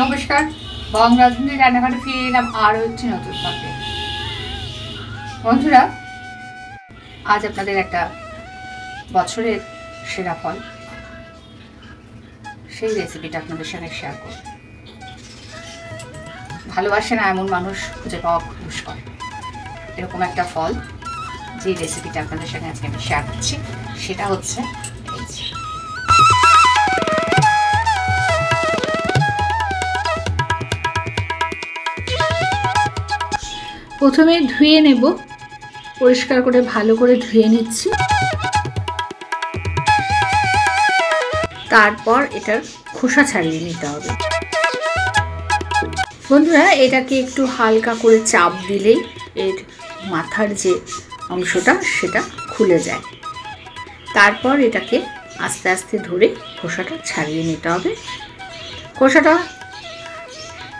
নমস্কার, বংরাধুনি রান্নাঘরে ফিরে এলাম আরও একটি নতুন পর্বে। বন্ধুরা, আজ আপনাদের একটা বছরের সেরা ফল, সেই রেসিপিটা আপনাদের সঙ্গে শেয়ার করব। ভালোবাসে না এমন মানুষ খুঁজে পাওয়া খুব দুষ্কর। এরকম একটা ফল, যে রেসিপিটা আপনাদের সঙ্গে আজকে আমি শেয়ার করছি, সেটা হচ্ছে এই যে প্রথমে ধুয়ে নেব, পরিষ্কার করে ভালো করে ধুয়ে নিচ্ছি। তারপর এটার খোসা ছাড়িয়ে নিতে হবে। বন্ধুরা, এটাকে একটু হালকা করে চাপ দিলেই এর মাথার যে অংশটা সেটা খুলে যায়। তারপর এটাকে আস্তে আস্তে ধরে খোসাটা ছাড়িয়ে নিতে হবে। খোসাটা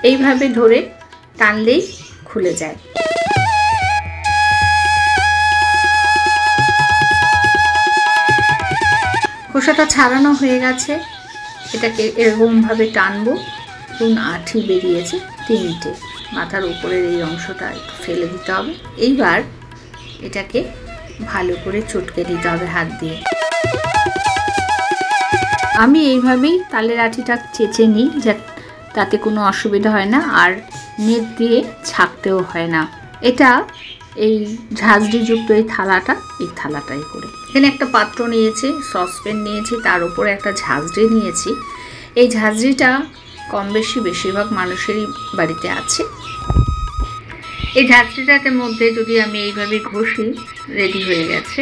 এইভাবে ধরে টানলেই খুলে যায়। খোসাটা ছাড়ানো হয়ে গেছে। এটাকে এরকমভাবে টানবো। কোন আঠি বেরিয়েছে তিনটে, মাথার উপরের এই অংশটা একটু ফেলে দিতে হবে। এইবার এটাকে ভালো করে চটকে দিতে হবে হাত দিয়ে। আমি এইভাবেই তালের আঠিটা চেঁচে নিই, তাতে কোনো অসুবিধা হয় না, আর নেট দিয়ে ছাঁকতেও হয় না। এটা এই ঝাঁঝরিযুক্ত এই থালাটাই করে। এখানে একটা পাত্র নিয়েছি, সসপ্যান নিয়েছি, তার উপরে একটা ঝাঁঝরি নিয়েছি। এই ঝাঁঝরিটা কম বেশি বেশিরভাগ মানুষেরই বাড়িতে আছে। এই ঝাঁঝরিটার মধ্যে যদি আমি এইভাবে ঘষি, রেডি হয়ে গেছে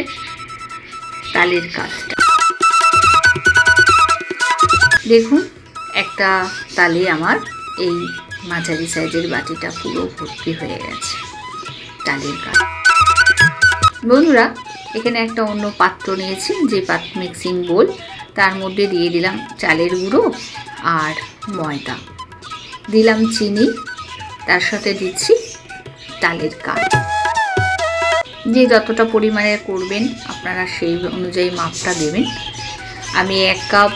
তালের কাজটা। দেখুন, একটা তালে আমার এই মাঝারি সাইজের বাটিটা পুরো ভর্তি হয়ে গেছে তালের কাজ। বন্ধুরা, এখানে একটা অন্য পাত্র নিয়েছি, যে মিক্সিং বোল, তার মধ্যে দিয়ে দিলাম চালের গুঁড়ো আর ময়দা, দিলাম চিনি, তার সাথে দিচ্ছি তালের কাজ। যে যতটা পরিমাণে করবেন আপনারা সেই অনুযায়ী মাপটা দেবেন। আমি 1 কাপ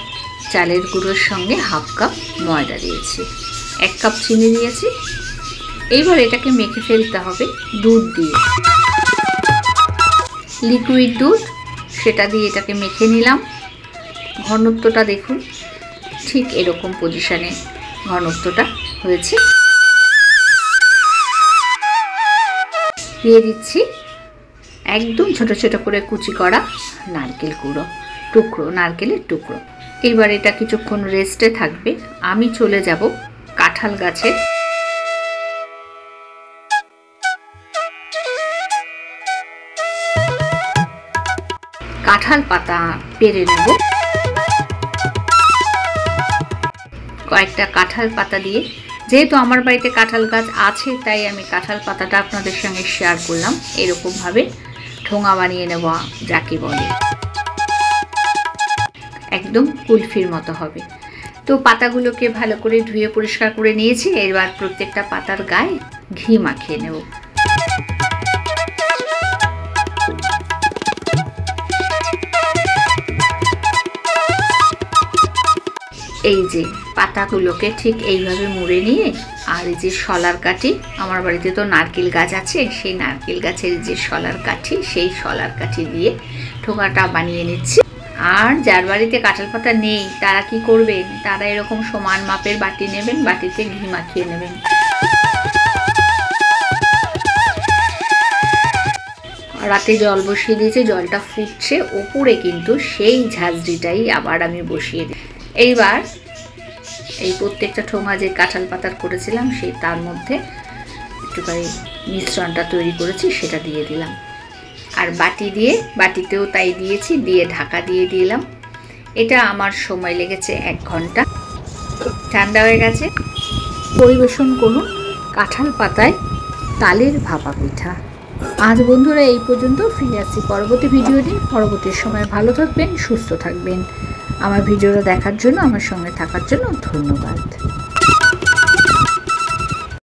চালের গুঁড়োর সঙ্গে হাফ কাপ ময়দা দিয়েছি, 1 কাপ চিনি দিয়েছি। এইবার এটাকে মেখে ফেলতে হবে দুধ দিয়ে, লিকুইড দুধ, সেটা দিয়ে এটাকে মেখে নিলাম। ঘনত্বটা দেখুন, ঠিক এরকম পজিশনে ঘনত্বটা হয়েছে। দিয়ে দিচ্ছি একদম ছোট ছোট করে কুচি করা নারকেলের টুকরো। এবার এটা কিছুক্ষণ রেস্টে থাকবে। আমি চলে যাব কাঁঠাল গাছে। কাঁঠাল পাতা পেরে নেব। কয়েকটা কাঁঠাল পাতা দিয়ে, যেহেতু আমার বাড়িতে কাঁঠাল গাছ আছে তাই আমি কাঁঠাল পাতাটা আপনাদের সঙ্গে শেয়ার করলাম। এরকমভাবে ঠোঙা বানিয়ে নেব, যাকে বলে একদম কুলফির মতো হবে। তো পাতাগুলোকে ভালো করে ধুয়ে পরিষ্কার করে নিয়েছি। এবার প্রত্যেকটা পাতার গায়ে ঘি মাখিয়ে নেব। এই যে পাতাগুলোকে ঠিক এইভাবে মুড়ে নিয়ে, আর এই যে শলার কাঠি, আমার বাড়িতে তো নারকেল গাছ আছে, সেই নারকেল গাছের যে শলার কাঠি, সেই শলার কাঠি দিয়ে ঠোঙাটা বানিয়ে নিচ্ছি। আর যার বাড়িতে কাঁঠাল পাতা নেই তারা কি করবেন, তারা এরকম সমান মাপের বাটি নেবেন, বাটিতে ঘি মাখিয়ে নেবেন। রাতে জল বসিয়ে দিয়েছি, জলটা ফুটছে, ওপরে কিন্তু সেই ঝাঁঝরিটাই আবার আমি বসিয়ে দিই। এইবার এই প্রত্যেকটা ঠোঙা যে কাঁঠাল পাতার করেছিলাম, সেই তার মধ্যে একটুখানি মিশ্রণটা তৈরি করেছি, সেটা দিয়ে দিলাম। আর বাটিতেও তাই দিয়েছি, দিয়ে ঢাকা দিয়ে দিলাম। এটা আমার সময় লেগেছে 1 ঘন্টা। ঠান্ডা হয়ে গেছে। পরিবেশন করুন কাঁঠাল পাতায় তালের ভাপা পিঠা। আজ বন্ধুরা এই পর্যন্ত। ফিরে আসছি পরবর্তী ভিডিওটি। পরবর্তী সময় ভালো থাকবেন, সুস্থ থাকবেন। আমার ভিডিওটা দেখার জন্য, আমার সঙ্গে থাকার জন্য ধন্যবাদ।